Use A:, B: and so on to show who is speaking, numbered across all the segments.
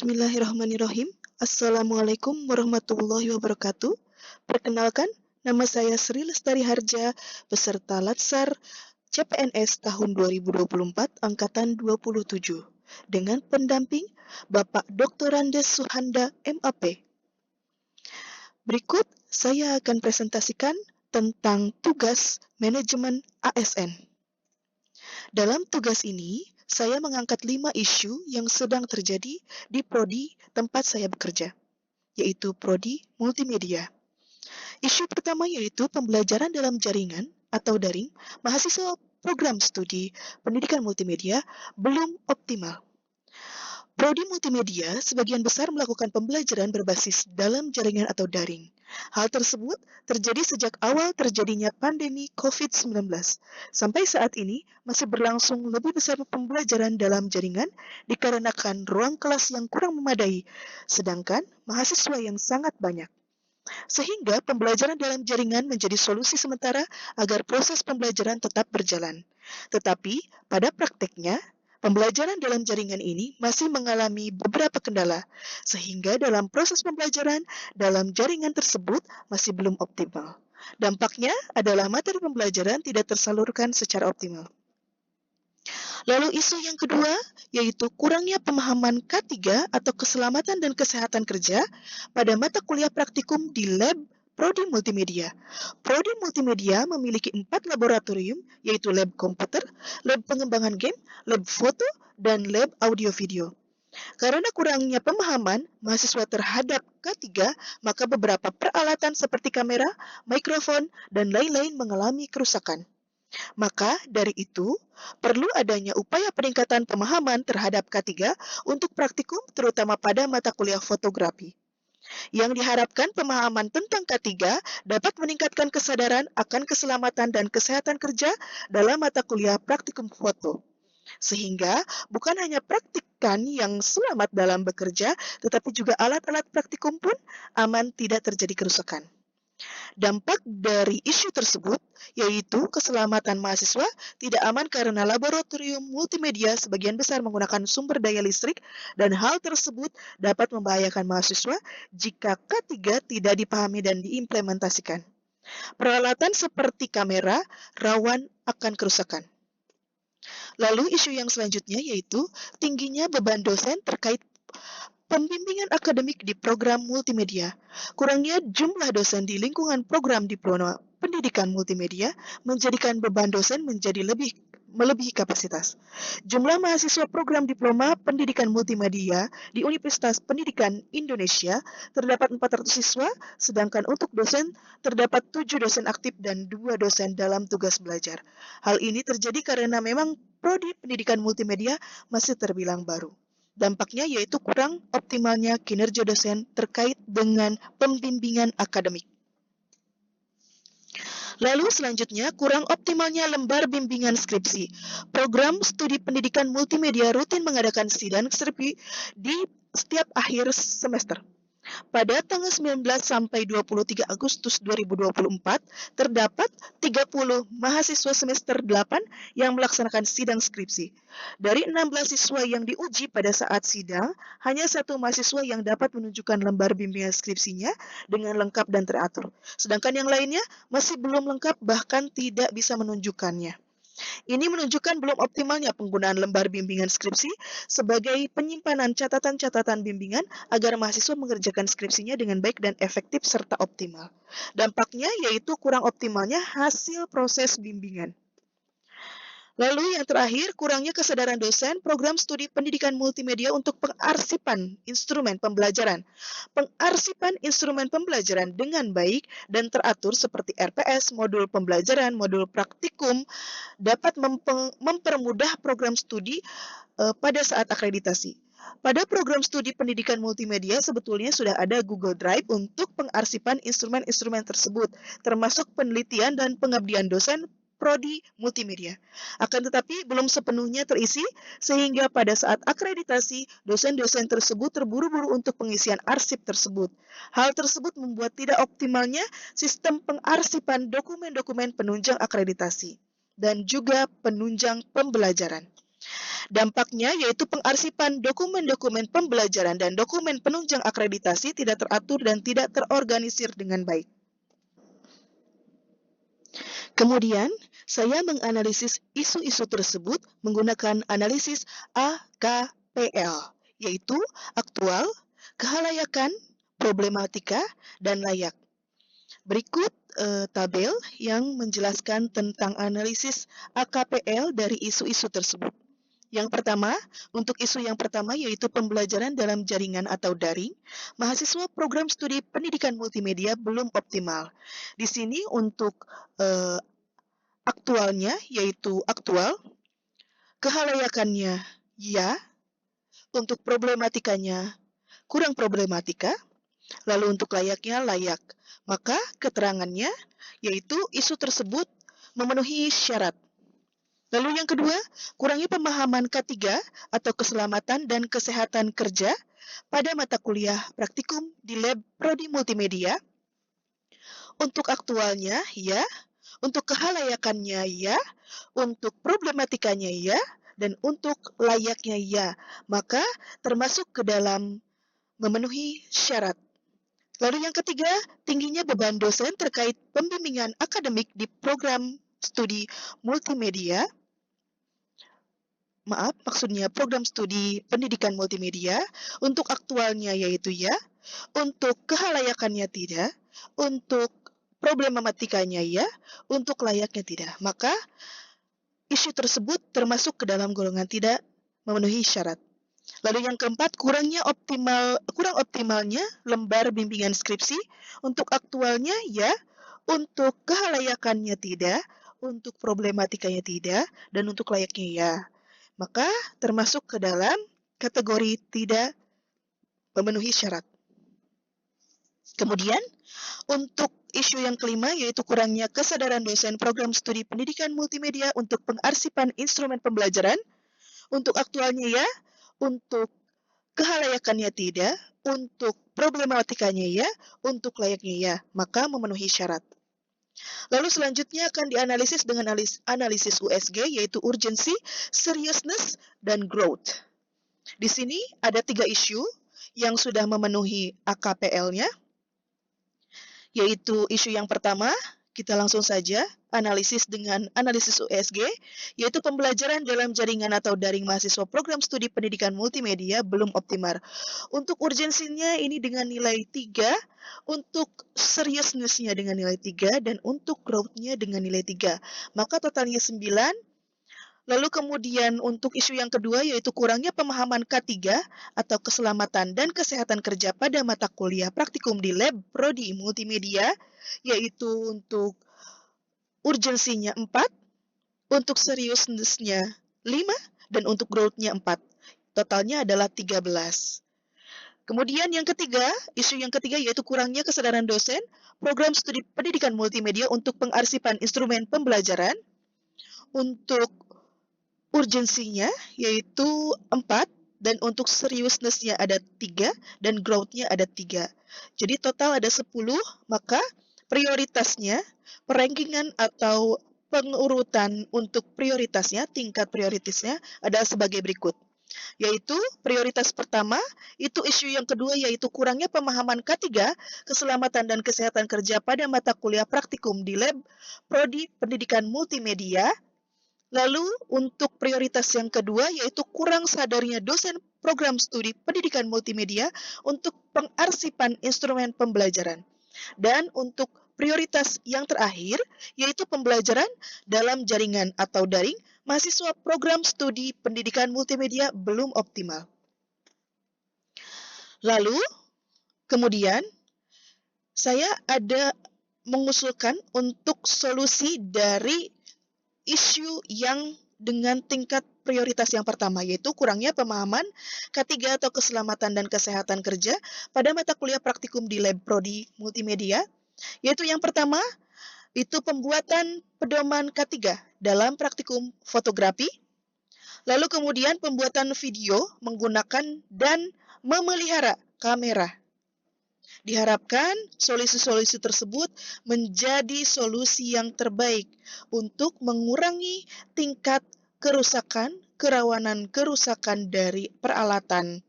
A: Bismillahirrahmanirrahim. Assalamualaikum warahmatullahi wabarakatuh. Perkenalkan, nama saya Sri Lestari Harja, peserta Latsar CPNS tahun 2024, Angkatan 27, dengan pendamping Bapak Dr. Andes Suhanda, MAP. Berikut, saya akan presentasikan tentang tugas manajemen ASN. Dalam tugas ini, saya mengangkat 5 isu yang sedang terjadi di prodi tempat saya bekerja, yaitu prodi multimedia. Isu pertama yaitu pembelajaran dalam jaringan atau daring mahasiswa program studi pendidikan multimedia belum optimal. Prodi multimedia sebagian besar melakukan pembelajaran berbasis dalam jaringan atau daring. Hal tersebut terjadi sejak awal terjadinya pandemi COVID-19. Sampai saat ini masih berlangsung lebih besar pembelajaran dalam jaringan dikarenakan ruang kelas yang kurang memadai, sedangkan mahasiswa yang sangat banyak. Sehingga pembelajaran dalam jaringan menjadi solusi sementara agar proses pembelajaran tetap berjalan. Tetapi pada prakteknya, pembelajaran dalam jaringan ini masih mengalami beberapa kendala, sehingga dalam proses pembelajaran dalam jaringan tersebut masih belum optimal. Dampaknya adalah materi pembelajaran tidak tersalurkan secara optimal. Lalu isu yang kedua, yaitu kurangnya pemahaman K3 atau keselamatan dan kesehatan kerja pada mata kuliah praktikum di lab Prodi Multimedia. Prodi Multimedia memiliki 4 laboratorium, yaitu lab komputer, lab pengembangan game, lab foto, dan lab audio-video. Karena kurangnya pemahaman mahasiswa terhadap K3, maka beberapa peralatan seperti kamera, mikrofon, dan lain-lain mengalami kerusakan. Maka dari itu, perlu adanya upaya peningkatan pemahaman terhadap K3 untuk praktikum terutama pada mata kuliah fotografi. Yang diharapkan pemahaman tentang K3 dapat meningkatkan kesadaran akan keselamatan dan kesehatan kerja dalam mata kuliah praktikum foto. Sehingga bukan hanya praktikan yang selamat dalam bekerja, tetapi juga alat-alat praktikum pun aman tidak terjadi kerusakan. Dampak dari isu tersebut yaitu keselamatan mahasiswa tidak aman karena laboratorium multimedia sebagian besar menggunakan sumber daya listrik dan hal tersebut dapat membahayakan mahasiswa jika K3 tidak dipahami dan diimplementasikan. Peralatan seperti kamera rawan akan kerusakan. Lalu isu yang selanjutnya yaitu tingginya beban dosen terkait pembimbingan akademik di program multimedia. Kurangnya jumlah dosen di lingkungan program diploma pendidikan multimedia menjadikan beban dosen menjadi melebihi kapasitas. Jumlah mahasiswa program diploma pendidikan multimedia di Universitas Pendidikan Indonesia terdapat 400 siswa, sedangkan untuk dosen terdapat 7 dosen aktif dan 2 dosen dalam tugas belajar. Hal ini terjadi karena memang prodi pendidikan multimedia masih terbilang baru. Dampaknya yaitu kurang optimalnya kinerja dosen terkait dengan pembimbingan akademik. Lalu selanjutnya, kurang optimalnya lembar bimbingan skripsi. Program studi pendidikan multimedia rutin mengadakan sidang skripsi di setiap akhir semester. Pada tanggal 19 sampai 23 Agustus 2024, terdapat 30 mahasiswa semester 8 yang melaksanakan sidang skripsi. Dari 16 siswa yang diuji pada saat sidang, hanya 1 mahasiswa yang dapat menunjukkan lembar bimbingan skripsinya dengan lengkap dan teratur. Sedangkan yang lainnya masih belum lengkap bahkan tidak bisa menunjukkannya. Ini menunjukkan belum optimalnya penggunaan lembar bimbingan skripsi sebagai penyimpanan catatan-catatan bimbingan agar mahasiswa mengerjakan skripsinya dengan baik dan efektif serta optimal. Dampaknya yaitu kurang optimalnya hasil proses bimbingan. Lalu yang terakhir, kurangnya kesadaran dosen program studi pendidikan multimedia untuk pengarsipan instrumen pembelajaran. Pengarsipan instrumen pembelajaran dengan baik dan teratur seperti RPS, modul pembelajaran, modul praktikum dapat mempermudah program studi pada saat akreditasi. Pada program studi pendidikan multimedia sebetulnya sudah ada Google Drive untuk pengarsipan instrumen-instrumen tersebut, termasuk penelitian dan pengabdian dosen prodi multimedia. Akan tetapi belum sepenuhnya terisi sehingga pada saat akreditasi dosen-dosen tersebut terburu-buru untuk pengisian arsip tersebut. Hal tersebut membuat tidak optimalnya sistem pengarsipan dokumen-dokumen penunjang akreditasi dan juga penunjang pembelajaran. Dampaknya yaitu pengarsipan dokumen-dokumen pembelajaran dan dokumen penunjang akreditasi tidak teratur dan tidak terorganisir dengan baik. Kemudian, saya menganalisis isu-isu tersebut menggunakan analisis AKPL, yaitu aktual, kehalayakan, problematika, dan layak. Berikut tabel yang menjelaskan tentang analisis AKPL dari isu-isu tersebut. Yang pertama, untuk isu yang pertama yaitu pembelajaran dalam jaringan atau daring, mahasiswa program studi pendidikan multimedia belum optimal. Di sini untuk aktualnya yaitu aktual, kehalayakannya ya, untuk problematikanya kurang problematika, lalu untuk layaknya layak. Maka keterangannya yaitu isu tersebut memenuhi syarat. Lalu yang kedua, kurangnya pemahaman K3 atau keselamatan dan kesehatan kerja pada mata kuliah praktikum di lab prodi multimedia. Untuk aktualnya ya, untuk kehalayakannya ya, untuk problematikanya ya, dan untuk layaknya ya. Maka termasuk ke dalam memenuhi syarat. Lalu yang ketiga, tingginya beban dosen terkait pembimbingan akademik di program studi multimedia. Maksudnya program studi pendidikan multimedia. Untuk aktualnya yaitu ya, untuk kehalayakannya tidak, untuk problematikanya ya, untuk layaknya tidak. Maka isu tersebut termasuk ke dalam golongan tidak memenuhi syarat. Lalu yang keempat, kurang optimalnya lembar bimbingan skripsi. Untuk aktualnya ya, untuk kehalayakannya tidak, untuk problematikanya tidak, dan untuk layaknya ya. Maka termasuk ke dalam kategori tidak memenuhi syarat. Kemudian, untuk isu yang kelima yaitu kurangnya kesadaran dosen program studi pendidikan multimedia untuk pengarsipan instrumen pembelajaran. Untuk aktualnya ya, untuk kehalayakannya tidak, untuk problematikanya ya, untuk layaknya ya, maka memenuhi syarat. Lalu selanjutnya akan dianalisis dengan analisis USG, yaitu urgency, seriousness, dan growth. Di sini ada 3 isu yang sudah memenuhi AKPL-nya, yaitu isu yang pertama, kita langsung saja analisis dengan analisis USG, yaitu pembelajaran dalam jaringan atau daring mahasiswa program studi pendidikan multimedia belum optimal. Untuk urgensinya ini dengan nilai 3, untuk seriousness-nya dengan nilai 3, dan untuk growth-nya dengan nilai 3. Maka totalnya 9. Lalu kemudian untuk isu yang kedua yaitu kurangnya pemahaman K3 atau keselamatan dan kesehatan kerja pada mata kuliah praktikum di lab prodi multimedia, yaitu untuk urgensinya 4, untuk seriousness-nya 5, dan untuk growth-nya 4. Totalnya adalah 13. Kemudian yang ketiga, isu yang ketiga yaitu kurangnya kesadaran dosen program studi pendidikan multimedia untuk pengarsipan instrumen pembelajaran. Untuk urgensinya yaitu 4, dan untuk seriousness-nya ada 3, dan growth-nya ada 3. Jadi total ada 10, maka prioritasnya, perankingan atau pengurutan untuk prioritasnya, tingkat prioritasnya adalah sebagai berikut. Yaitu prioritas pertama, itu isu yang kedua yaitu kurangnya pemahaman K3, keselamatan dan kesehatan kerja pada mata kuliah praktikum di lab prodi pendidikan multimedia. Lalu untuk prioritas yang kedua yaitu kurang sadarnya dosen program studi pendidikan multimedia untuk pengarsipan instrumen pembelajaran. Dan untuk prioritas yang terakhir yaitu pembelajaran dalam jaringan atau daring mahasiswa program studi pendidikan multimedia belum optimal. Lalu kemudian saya ada mengusulkan untuk solusi dari isu yang dengan tingkat prioritas yang pertama, yaitu kurangnya pemahaman K3 atau keselamatan dan kesehatan kerja pada mata kuliah praktikum di lab prodi multimedia, yaitu yang pertama, itu pembuatan pedoman K3 dalam praktikum fotografi, lalu kemudian pembuatan video menggunakan dan memelihara kamera. Diharapkan solusi-solusi tersebut menjadi solusi yang terbaik untuk mengurangi tingkat kerusakan, kerawanan kerusakan dari peralatan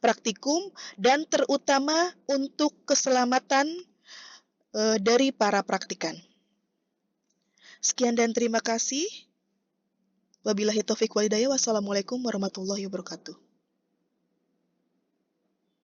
A: praktikum dan terutama untuk keselamatan dari para praktikan. Sekian dan terima kasih. Wabillahi taufiq walhidayah. Wassalamualaikum warahmatullahi wabarakatuh.